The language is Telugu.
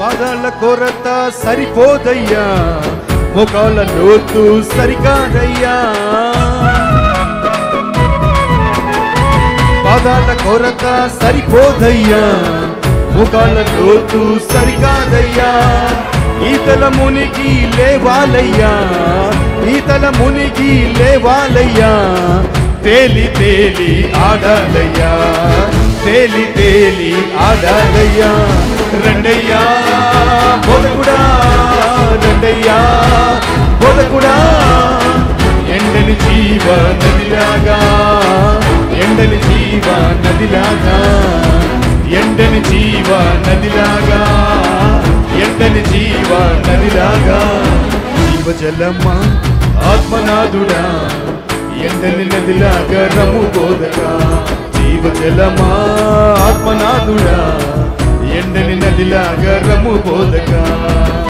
పాదాల కొరత సరిపోదయ్యా, మోకాళ్ళ లోతు సరికాదయ్యా. పాదాల కొరత సరిపోదయ్యా, మోకాళ్ళ లోతు సరికాదయ్యా. ఈతల మునిగి లేవాలయ్యా, ఈతల మునిగి లేవాలయ్యా. తేలి తేలి ఆడాలయ్యా, తేలి తేలి ఆడాలయ్యా. రండయ్యా బోధకుడా, రండయ్యా బోధకుడా. ఎండని జీవ నదిలాగా, ఎండని జీవ నదిలాగా, ఎండని జీవ నదిలాగా, ఎండని జీవ నదిలాగా. జీవజలమా ఆత్మనాథుడా, ఎండని నదిలాగా రము బోధకా. జీవజలమా ఆత్మనాథుడా, ఎండని నదిలాగా రము బోధకా.